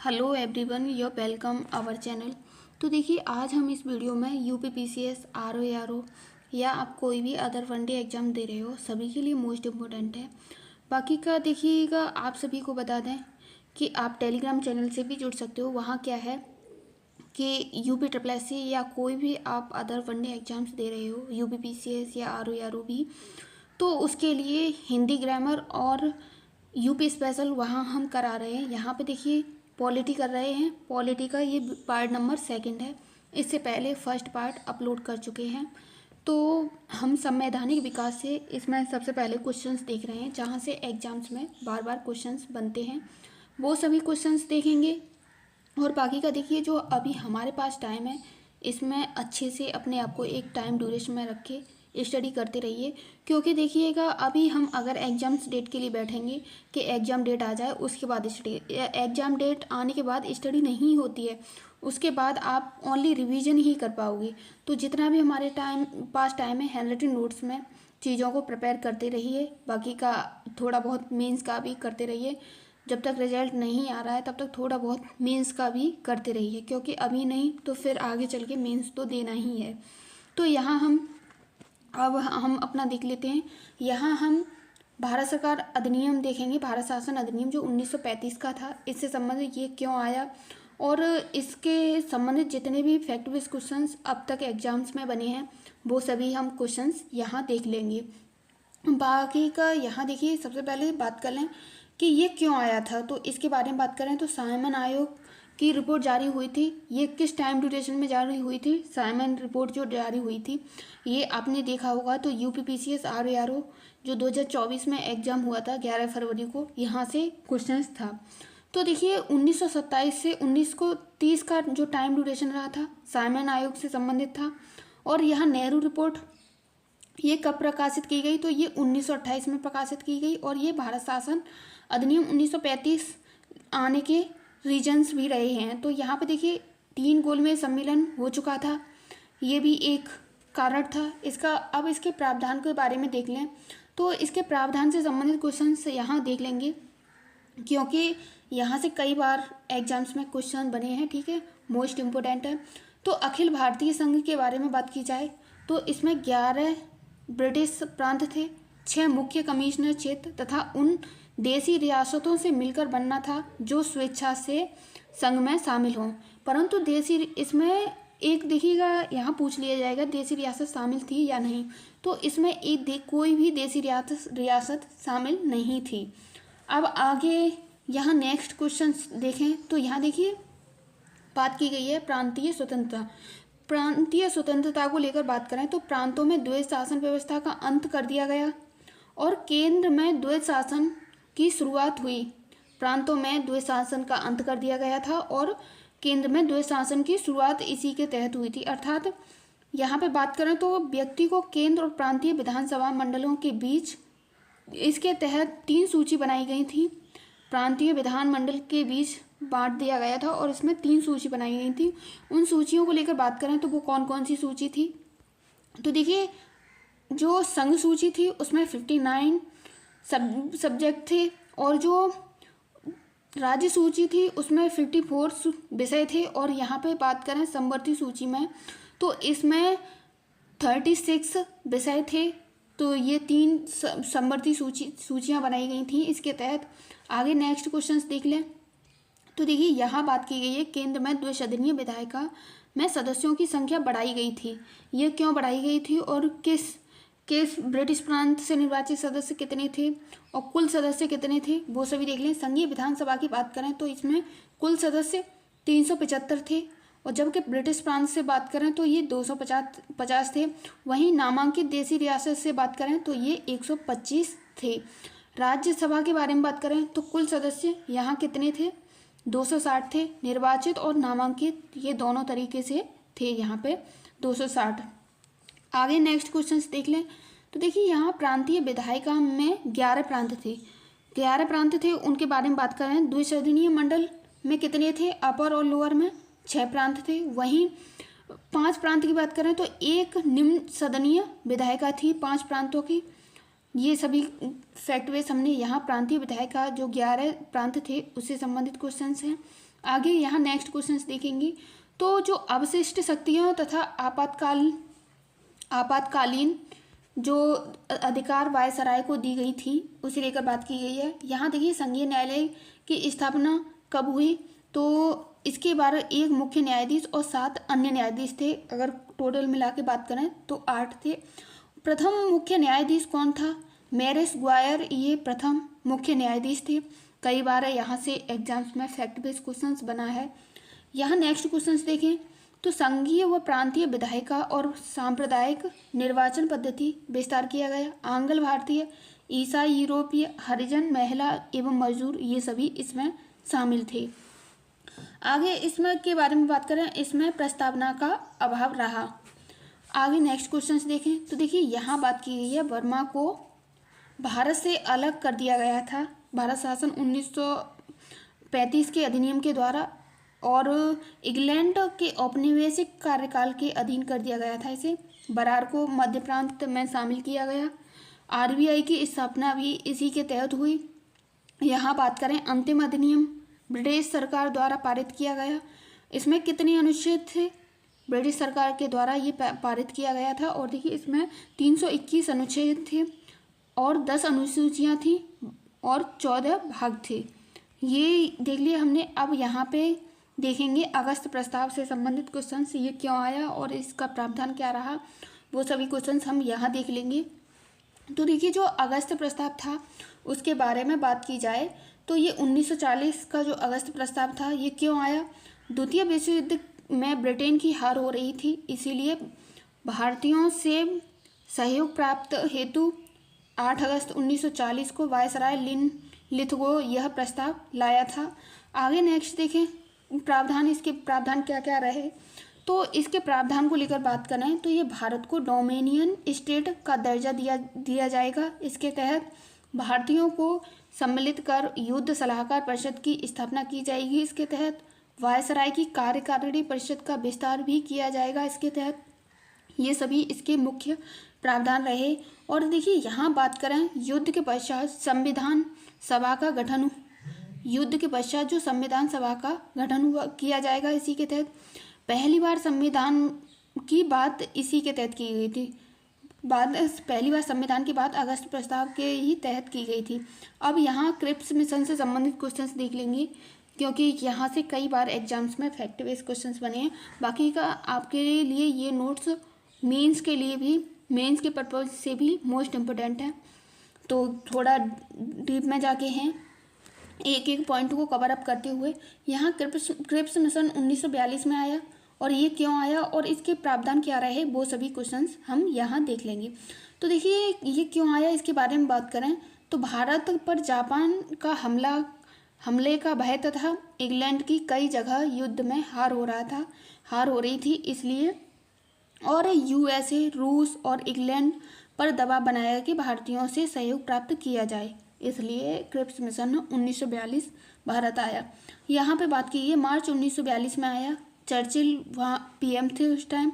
Hello everyone, your welcome our channel. तो देखिए, आज हम इस वीडियो में यूपीपीसीएस, आरओ या आप कोई भी अदर वनडे एग्ज़ाम दे रहे हो, सभी के लिए मोस्ट इम्पोर्टेंट है। बाकी का देखिएगा, आप सभी को बता दें कि आप टेलीग्राम चैनल से भी जुड़ सकते हो। वहाँ क्या है कि यूपी या कोई भी आप अदर वनडे एग्ज़ाम्स दे रहे हो, यूपीपीसीएस या आरओ भी, तो उसके लिए हिंदी ग्रामर और यूपी स्पेशल वहाँ हम करा रहे हैं। यहाँ पे देखिए, पॉलिटी कर रहे हैं। पॉलिटी का ये पार्ट नंबर 2 है। इससे पहले फर्स्ट पार्ट अपलोड कर चुके हैं। तो हम संवैधानिक विकास से इसमें सबसे पहले क्वेश्चंस देख रहे हैं, जहाँ से एग्जाम्स में बार बार क्वेश्चंस बनते हैं, वो सभी क्वेश्चंस देखेंगे। और बाकी का देखिए, जो अभी हमारे पास टाइम है, इसमें अच्छे से अपने आप को एक टाइम ड्यूरेशन में रख के स्टडी करते रहिए। क्योंकि देखिएगा, अभी हम अगर एग्ज़ाम्स डेट के लिए बैठेंगे कि एग्ज़ाम डेट आ जाए उसके बाद स्टडी, एग्ज़ाम डेट आने के बाद स्टडी नहीं होती है। उसके बाद आप ओनली रिवीजन ही कर पाओगे। तो जितना भी हमारे पास टाइम है, हैंड राइटिंग नोट्स में चीज़ों को प्रिपेयर करते रहिए। बाकी का थोड़ा बहुत मेंस का भी करते रहिए। जब तक रिजल्ट नहीं आ रहा है तब तक थोड़ा बहुत मेंस का भी करते रहिए, क्योंकि अभी नहीं तो फिर आगे चल के मेंस तो देना ही है। तो यहाँ हम अपना देख लेते हैं। यहाँ हम भारत सरकार अधिनियम देखेंगे, भारत शासन अधिनियम जो 1935 का था। इससे संबंधित ये क्यों आया और इसके संबंधित जितने भी फैक्ट बेस्ड क्वेश्चंस अब तक एग्जाम्स में बने हैं, वो सभी हम क्वेश्चंस यहाँ देख लेंगे। बाकी का यहाँ देखिए, सबसे पहले बात कर लें कि ये क्यों आया था। तो इसके बारे में बात करें तो साइमन आयोग की रिपोर्ट जारी हुई थी। ये किस टाइम ड्यूरेशन में जारी हुई थी? साइमन रिपोर्ट जो जारी हुई थी, ये आपने देखा होगा। तो यूपीपीसीएस आरओ जो 2024 में एग्जाम हुआ था 11 फरवरी को, यहाँ से क्वेश्चंस था। तो देखिए, 1927 से 1930 का जो टाइम ड्यूरेशन रहा था, साइमन आयोग से संबंधित था। और यहाँ नेहरू रिपोर्ट ये कब प्रकाशित की गई? तो ये 1928 में प्रकाशित की गई। और ये भारत शासन अधिनियम 1935 आने के रीजन्स भी रहे हैं। तो यहाँ पे देखिए, 3 गोलमेज सम्मेलन हो चुका था, ये भी एक कारण था इसका। अब इसके प्रावधान के बारे में देख लें। तो इसके प्रावधान से संबंधित क्वेश्चन यहाँ देख लेंगे, क्योंकि यहाँ से कई बार एग्जाम्स में क्वेश्चन बने हैं। ठीक है, मोस्ट इम्पोर्टेंट है। तो अखिल भारतीय संघ के बारे में बात की जाए तो इसमें 11 ब्रिटिश प्रांत थे, 6 मुख्य कमिश्नर क्षेत्र तथा उन देसी रियासतों से मिलकर बनना था जो स्वेच्छा से संघ में शामिल हों। परंतु देसी, इसमें एक देखिएगा, यहाँ पूछ लिया जाएगा देसी रियासत शामिल थी या नहीं। तो इसमें कोई भी देसी रियासत शामिल नहीं थी। अब आगे यहाँ नेक्स्ट क्वेश्चन देखें तो यहाँ देखिए, बात की गई है प्रांतीय स्वतंत्रता। प्रांतीय स्वतंत्रता को लेकर बात करें तो प्रांतों में द्वैध शासन व्यवस्था का अंत कर दिया गया और केंद्र में द्वैध शासन की शुरुआत हुई। प्रांतों में द्वैध शासन का अंत कर दिया गया था और केंद्र में द्वैध शासन की शुरुआत इसी के तहत हुई थी। अर्थात यहाँ पे बात करें तो व्यक्ति को केंद्र और प्रांतीय विधानसभा मंडलों के बीच, इसके तहत 3 सूची बनाई गई थी। प्रांतीय विधानमंडल के बीच बांट दिया गया था और इसमें 3 सूची बनाई गई थी। उन सूचियों को लेकर बात करें तो वो कौन कौन सी सूची थी? तो देखिए, जो संघ सूची थी उसमें 59 सब्जेक्ट थे और जो राज्य सूची थी उसमें 54 विषय थे। और यहाँ पे बात करें समवर्ती सूची में तो इसमें 36 विषय थे। तो ये 3 समवर्ती सूचियाँ बनाई गई थी इसके तहत। आगे नेक्स्ट क्वेश्चंस देख लें। तो देखिए, यहाँ बात की गई है केंद्र में द्विसदनीय विधायिका में सदस्यों की संख्या बढ़ाई गई थी। ये क्यों बढ़ाई गई थी और किस ब्रिटिश प्रांत से निर्वाचित सदस्य कितने थे और कुल सदस्य कितने थे, वो सभी देख लें। संघीय विधानसभा की बात करें तो इसमें कुल सदस्य 375 थे और जबकि ब्रिटिश प्रांत से बात करें तो ये 250 थे। वहीं नामांकित देसी रियासत से बात करें तो ये 125 थे। राज्यसभा के बारे में बात करें तो कुल सदस्य यहाँ कितने थे? 260 थे। निर्वाचित और नामांकित ये दोनों तरीके से थे, यहाँ पे 260। आगे नेक्स्ट क्वेश्चन देख लें। तो देखिए, यहाँ प्रांतीय विधायिका में 11 प्रांत थे। 11 प्रांत थे, उनके बारे में बात करें। द्विसदनीय मंडल में कितने थे? अपर और लोअर में 6 प्रांत थे। वहीं 5 प्रांत की बात करें तो एक निम्न सदनीय विधायिका थी 5 प्रांतों की। ये सभी फैक्ट बेस हमने यहाँ प्रांतीय विधायक का जो 11 प्रांत थे उससे संबंधित क्वेश्चंस हैं। आगे यहाँ नेक्स्ट क्वेश्चंस देखेंगे तो जो अवशिष्ट शक्तियों तथा आपातकालीन जो अधिकार वायसराय को दी गई थी उसे लेकर बात की गई है। यहाँ देखिए संघीय न्यायालय की स्थापना कब हुई, तो इसके बारे एक मुख्य न्यायाधीश और 7 अन्य न्यायाधीश थे। अगर टोटल मिला के बात करें तो 8 थे। प्रथम मुख्य न्यायाधीश कौन था? मैरिस ग्वायर, ये प्रथम मुख्य न्यायाधीश थे। कई बार यहाँ से एग्जाम्स में फैक्ट बेस्ड क्वेश्चंस बना है। यहाँ नेक्स्ट क्वेश्चंस देखें तो संघीय व प्रांतीय विधायिका और सांप्रदायिक निर्वाचन पद्धति विस्तार किया गया। आंग्ल भारतीय, ईसाई, यूरोपीय, हरिजन, महिला एवं मजदूर, ये सभी इसमें शामिल थे। आगे इसमें के बारे में बात करें, इसमें प्रस्तावना का अभाव रहा। आगे नेक्स्ट क्वेश्चंस देखें तो देखिए यहाँ बात की गई है बर्मा को भारत से अलग कर दिया गया था भारत शासन 1935 के अधिनियम के द्वारा, और इंग्लैंड के औपनिवेशिक कार्यकाल के अधीन कर दिया गया था इसे। बरार को मध्य प्रांत में शामिल किया गया। आरबीआई की स्थापना भी इसी के तहत हुई। यहाँ बात करें अंतिम अधिनियम ब्रिटिश सरकार द्वारा पारित किया गया। इसमें कितने अनुच्छेद थे? ब्रिटिश सरकार के द्वारा ये पारित किया गया था, और देखिए इसमें 321 अनुच्छेद थे और 10 अनुसूचियाँ थी और 14 भाग थे। ये देख लिया हमने। अब यहाँ पे देखेंगे अगस्त प्रस्ताव से संबंधित क्वेश्चंस, ये क्यों आया और इसका प्रावधान क्या रहा, वो सभी क्वेश्चंस हम यहाँ देख लेंगे। तो देखिए जो अगस्त प्रस्ताव था उसके बारे में बात की जाए तो ये 1940 का जो अगस्त प्रस्ताव था ये क्यों आया? द्वितीय विश्व युद्ध में ब्रिटेन की हार हो रही थी, इसीलिए भारतीयों से सहयोग प्राप्त हेतु 8 अगस्त 1940 को वायसराय लिथगो यह प्रस्ताव लाया था। आगे नेक्स्ट देखें प्रावधान, इसके प्रावधान क्या क्या रहे। तो इसके प्रावधान को लेकर बात करें तो ये भारत को डोमिनियन स्टेट का दर्जा दिया जाएगा। इसके तहत भारतीयों को सम्मिलित कर युद्ध सलाहकार परिषद की स्थापना की जाएगी। इसके तहत वायसराय की कार्यकारिणी परिषद का विस्तार भी किया जाएगा। इसके तहत ये सभी इसके मुख्य प्रावधान रहे। और देखिए यहाँ बात करें युद्ध के पश्चात संविधान सभा का गठन, युद्ध के पश्चात जो संविधान सभा का गठन किया जाएगा इसी के तहत। पहली बार संविधान की बात इसी के तहत की गई थी। पहली बार संविधान की बात अगस्त प्रस्ताव के ही तहत की गई थी। अब यहाँ क्रिप्स मिशन से संबंधित क्वेश्चंस देख लेंगे, क्योंकि यहाँ से कई बार एग्जाम्स में फैक्ट बेस्ड क्वेश्चंस बने हैं। बाकी का आपके लिए ये नोट्स मेंस के लिए भी, मेंस के पर्पज से भी मोस्ट इम्पोर्टेंट है। तो थोड़ा डीप में जाके हैं, एक एक पॉइंट को कवर अप करते हुए। यहाँ क्रिप्स मिशन 1942 में आया और ये क्यों आया और इसके प्रावधान क्या रहे, वो सभी क्वेश्चंस हम यहाँ देख लेंगे। तो देखिए ये क्यों आया इसके बारे में बात करें तो भारत पर जापान का हमले का भय तथा इंग्लैंड की कई जगह युद्ध में हार हो रही थी, इसलिए और यूएसए, रूस और इंग्लैंड पर दबाव बनाया कि भारतीयों से सहयोग प्राप्त किया जाए, इसलिए क्रिप्स मिशन 1942 भारत आया। यहाँ पे बात की है मार्च 1942 में आया। चर्चिल वहाँ पीएम थे उस टाइम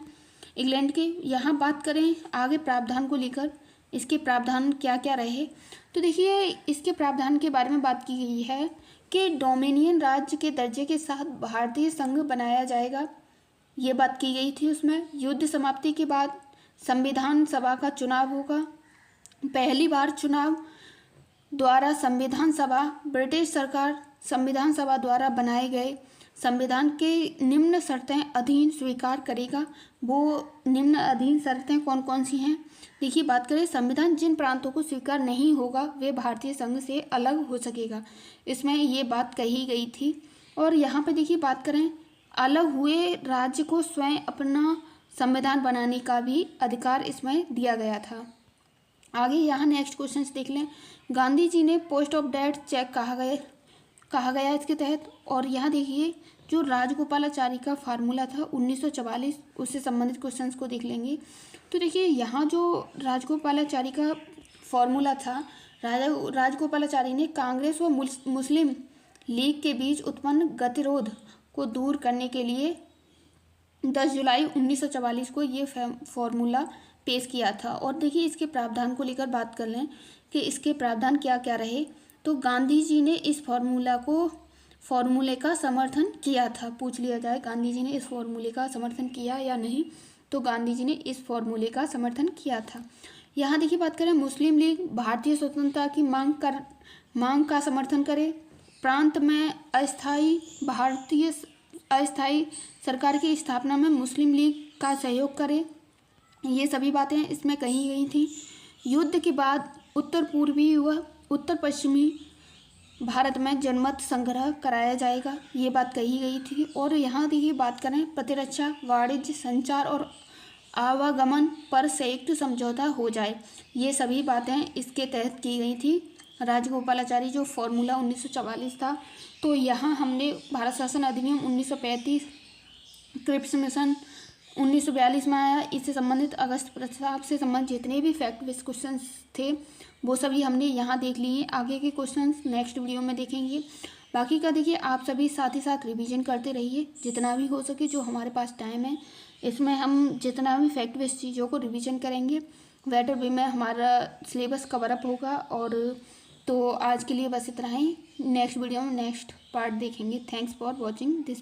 इंग्लैंड के। यहाँ बात करें आगे प्रावधान को लेकर, इसके प्रावधान क्या क्या रहे। तो देखिए इसके प्रावधान के बारे में बात की गई है कि डोमिनियन राज्य के दर्जे के साथ भारतीय संघ बनाया जाएगा, ये बात की गई थी उसमें। युद्ध समाप्ति के बाद संविधान सभा का चुनाव होगा। पहली बार चुनाव द्वारा संविधान सभा ब्रिटिश सरकार संविधान सभा द्वारा बनाए गए संविधान के निम्न शर्तें अधीन स्वीकार करेगा। वो निम्न अधीन शर्तें कौन कौन सी हैं? देखिए बात करें संविधान जिन प्रांतों को स्वीकार नहीं होगा वे भारतीय संघ से अलग हो सकेगा, इसमें ये बात कही गई थी। और यहाँ पे देखिए बात करें अलग हुए राज्य को स्वयं अपना संविधान बनाने का भी अधिकार इसमें दिया गया था। आगे यहाँ नेक्स्ट क्वेश्चन देख लें। गांधी जी ने पोस्ट ऑफ डेथ चेक कहा गया इसके तहत। और यहाँ देखिए जो राजगोपालाचारी का फार्मूला था 1944, उससे संबंधित क्वेश्चंस को देख लेंगे। तो देखिए यहाँ जो राजगोपालाचारी का फॉर्मूला था, राजगोपालाचारी ने कांग्रेस व मुस्लिम लीग के बीच उत्पन्न गतिरोध को दूर करने के लिए 10 जुलाई 1944 को ये फॉर्मूला पेश किया था। और देखिए इसके प्रावधान को लेकर बात कर लें कि इसके प्रावधान क्या क्या रहे। तो गांधी जी ने इस फॉर्मूले का समर्थन किया था। पूछ लिया जाए गांधी जी ने इस फॉर्मूले का समर्थन किया या नहीं, तो गांधी जी ने इस फॉर्मूले का समर्थन किया था। यहाँ देखिए बात करें, मुस्लिम लीग भारतीय स्वतंत्रता की मांग का समर्थन करे, प्रांत में अस्थायी सरकार की स्थापना में मुस्लिम लीग का सहयोग करे, ये सभी बातें इसमें कही गई थी। युद्ध के बाद उत्तर पूर्वी व उत्तर पश्चिमी भारत में जनमत संग्रह कराया जाएगा, ये बात कही गई थी। और यहाँ देखिए बात करें, प्रतिरक्षा, वाणिज्य, संचार और आवागमन पर संयुक्त समझौता हो जाए, ये सभी बातें इसके तहत की गई थी। राजगोपालाचारी जो फॉर्मूला 1944 था, तो यहाँ हमने भारत शासन अधिनियम 1935, क्रिप्स मिशन 1942 में आया, इससे संबंधित अगस्त प्रस्ताव से संबंधित जितने भी फैक्ट बेस्ड क्वेश्चन थे वो सभी हमने यहाँ देख लिए। आगे के क्वेश्चन नेक्स्ट वीडियो में देखेंगे। बाकी का देखिए आप सभी साथ ही साथ रिवीजन करते रहिए जितना भी हो सके, जो हमारे पास टाइम है इसमें हम जितना भी फैक्ट बेस्ड चीज़ों को रिवीजन करेंगे, बेटर वे में हमारा सिलेबस कवर अप होगा। और तो आज के लिए बस इतना ही, नेक्स्ट वीडियो में नेक्स्ट पार्ट देखेंगे। Thanks for watching this.